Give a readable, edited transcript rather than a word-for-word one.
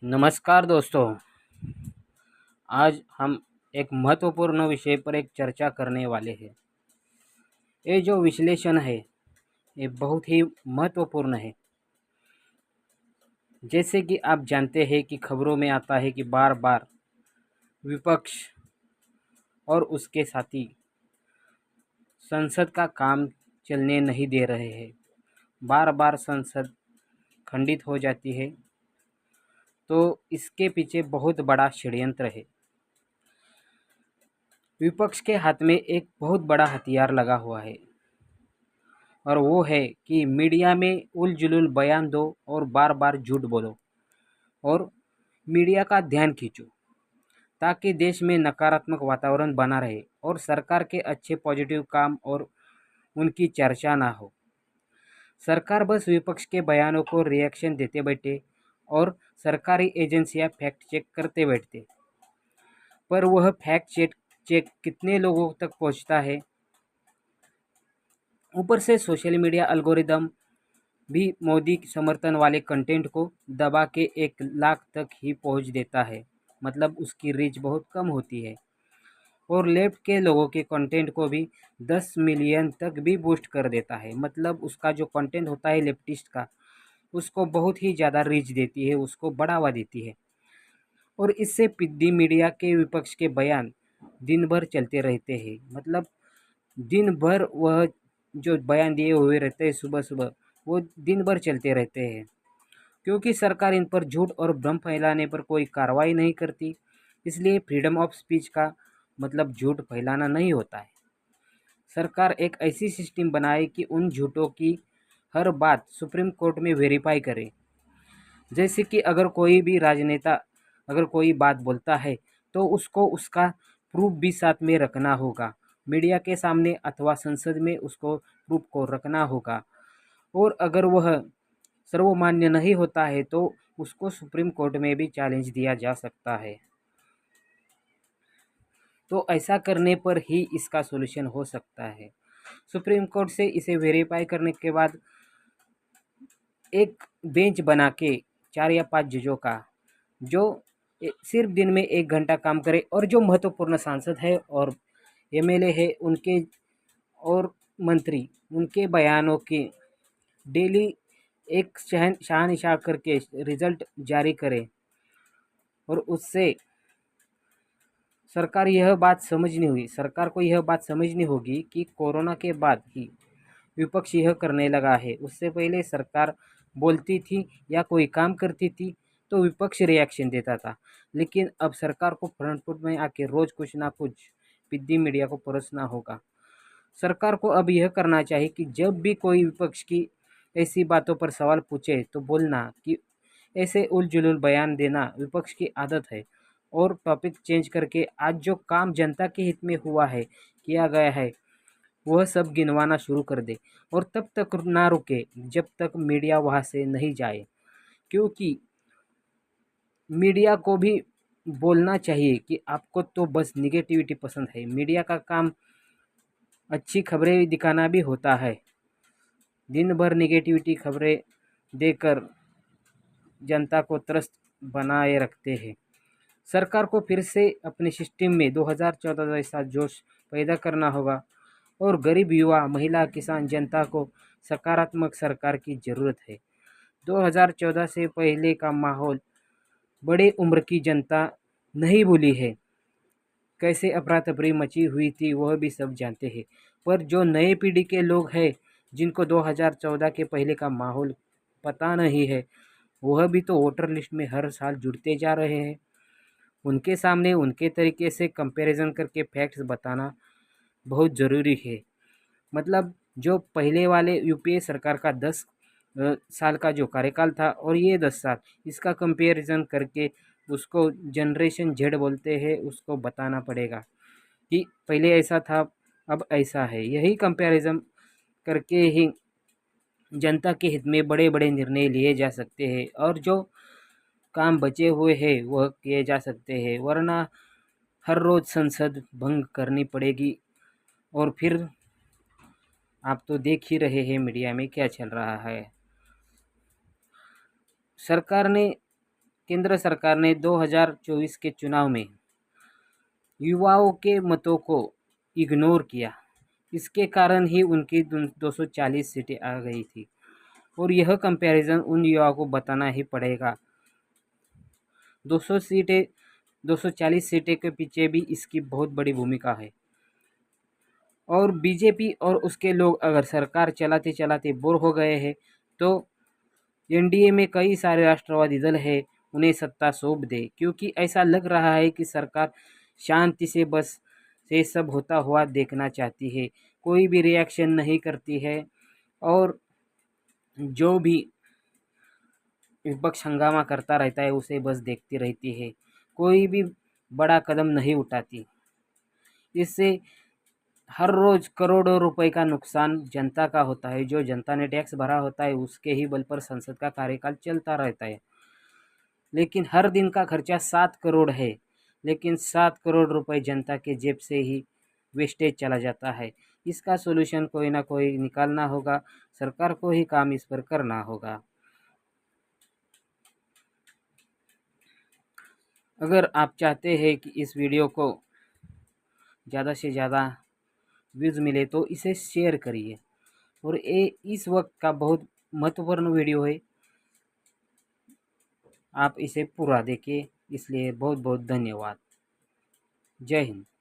नमस्कार दोस्तों। आज हम एक महत्वपूर्ण विषय पर एक चर्चा करने वाले हैं। ये जो विश्लेषण है ये बहुत ही महत्वपूर्ण है। जैसे कि आप जानते हैं कि खबरों में आता है कि बार बार विपक्ष और उसके साथी संसद का काम चलने नहीं दे रहे हैं। बार बार संसद खंडित हो जाती है, तो इसके पीछे बहुत बड़ा षड्यंत्र है। विपक्ष के हाथ में एक बहुत बड़ा हथियार लगा हुआ है और वो है कि मीडिया में उल-जुलूल बयान दो और बार बार झूठ बोलो और मीडिया का ध्यान खींचो, ताकि देश में नकारात्मक वातावरण बना रहे और सरकार के अच्छे पॉजिटिव काम और उनकी चर्चा ना हो। सरकार बस विपक्ष के बयानों को रिएक्शन देते बैठे और सरकारी एजेंसियां फैक्ट चेक करते बैठते, पर वह फैक्ट चेक कितने लोगों तक पहुंचता है? ऊपर से सोशल मीडिया एल्गोरिदम भी मोदी समर्थन वाले कंटेंट को दबा के 1 लाख तक ही पहुंच देता है। मतलब उसकी रीच बहुत कम होती है और लेफ्ट के लोगों के कंटेंट को भी 10 मिलियन तक भी बूस्ट कर देता है। मतलब उसका जो कंटेंट होता है लेफ्टिस्ट का, उसको बहुत ही ज़्यादा रीच देती है, उसको बढ़ावा देती है। और इससे पिद्दी मीडिया के विपक्ष के बयान दिन भर चलते रहते हैं। मतलब दिन भर वह जो बयान दिए हुए रहते हैं सुबह सुबह, वो दिन भर चलते रहते हैं, क्योंकि सरकार इन पर झूठ और भ्रम फैलाने पर कोई कार्रवाई नहीं करती। इसलिए फ्रीडम ऑफ स्पीच का मतलब झूठ फैलाना नहीं होता है। सरकार एक ऐसी सिस्टम बनाए कि उन झूठों की हर बात सुप्रीम कोर्ट में वेरीफाई करे। जैसे कि अगर कोई भी राजनेता अगर कोई बात बोलता है, तो उसको उसका प्रूफ भी साथ में रखना होगा। मीडिया के सामने अथवा संसद में उसको प्रूफ को रखना होगा। और अगर वह सर्वमान्य नहीं होता है, तो उसको सुप्रीम कोर्ट में भी चैलेंज दिया जा सकता है। तो ऐसा करने पर ही इसका सॉल्यूशन हो सकता है। सुप्रीम कोर्ट से इसे वेरीफाई करने के बाद एक बेंच बना के 4 या 5 जजों का, जो सिर्फ दिन में 1 घंटा काम करे और जो महत्वपूर्ण सांसद है और एमएलए है उनके और मंत्री उनके बयानों की डेली एक शहानिशा करके रिजल्ट जारी करे। और उससे सरकार को यह बात समझनी होगी कि कोरोना के बाद ही विपक्ष यह करने लगा है। उससे पहले सरकार बोलती थी या कोई काम करती थी तो विपक्ष रिएक्शन देता था, लेकिन अब सरकार को फ्रंट फुट में आके रोज कुछ ना कुछ पिद्दी मीडिया को परोसना होगा। सरकार को अब यह करना चाहिए कि जब भी कोई विपक्ष की ऐसी बातों पर सवाल पूछे तो बोलना कि ऐसे उल-जुलूल बयान देना विपक्ष की आदत है, और टॉपिक चेंज करके आज जो काम जनता के हित में हुआ है, किया गया है, वह सब गिनवाना शुरू कर दे। और तब तक ना रुके जब तक मीडिया वहाँ से नहीं जाए, क्योंकि मीडिया को भी बोलना चाहिए कि आपको तो बस निगेटिविटी पसंद है। मीडिया का काम अच्छी खबरें दिखाना भी होता है। दिन भर निगेटिविटी खबरें देकर जनता को त्रस्त बनाए रखते हैं। सरकार को फिर से अपने सिस्टम में 2014 जैसा जोश पैदा करना होगा और गरीब युवा, महिला, किसान, जनता को सकारात्मक सरकार की ज़रूरत है। 2014 से पहले का माहौल बड़े उम्र की जनता नहीं भूली है। कैसे अफरा-तफरी मची हुई थी वह भी सब जानते हैं। पर जो नए पीढ़ी के लोग हैं, जिनको 2014 के पहले का माहौल पता नहीं है, वह भी तो वोटर लिस्ट में हर साल जुड़ते जा रहे हैं। उनके सामने उनके तरीके से कंपैरिजन करके फैक्ट्स बताना बहुत ज़रूरी है। मतलब जो पहले वाले यूपीए सरकार का 10 साल का जो कार्यकाल था और ये 10 साल, इसका कंपैरिजन करके उसको जनरेशन जेड बोलते हैं, उसको बताना पड़ेगा कि पहले ऐसा था, अब ऐसा है। यही कंपैरिजन करके ही जनता के हित में बड़े-बड़े निर्णय लिए जा सकते हैं और जो काम बचे हुए हैं वह किए जा सकते हैं, वरना हर रोज़ संसद भंग करनी पड़ेगी। और फिर आप तो देख ही रहे हैं मीडिया में क्या चल रहा है। सरकार ने केंद्र सरकार ने 2024 के चुनाव में युवाओं के मतों को इग्नोर किया। इसके कारण ही उनकी 240 सीटें आ गई थी और यह कंपैरिजन उन युवाओं को बताना ही पड़ेगा। 240 सीटें के पीछे भी इसकी बहुत बड़ी भूमिका है। और बीजेपी और उसके लोग अगर सरकार चलाते चलाते बोर हो गए हैं तो एनडीए में कई सारे राष्ट्रवादी दल है, उन्हें सत्ता सौंप दे, क्योंकि ऐसा लग रहा है कि सरकार शांति से बस से सब होता हुआ देखना चाहती है, कोई भी रिएक्शन नहीं करती है और जो भी विपक्ष हंगामा करता रहता है उसे बस देखती रहती है, कोई भी बड़ा कदम नहीं उठाती। इससे हर रोज करोड़ों रुपए का नुकसान जनता का होता है। जो जनता ने टैक्स भरा होता है उसके ही बल पर संसद का कार्यकाल चलता रहता है। लेकिन हर दिन का खर्चा 7 करोड़ है, लेकिन 7 करोड़ रुपए जनता के जेब से ही वेस्टेज चला जाता है। इसका सोल्यूशन कोई ना कोई निकालना होगा, सरकार को ही काम इस पर करना होगा। अगर आप चाहते हैं कि इस वीडियो को ज़्यादा से ज़्यादा व्यूज़ मिले तो इसे शेयर करिए। और ये इस वक्त का बहुत महत्वपूर्ण वीडियो है, आप इसे पूरा देखिए। इसलिए बहुत बहुत धन्यवाद। जय हिंद।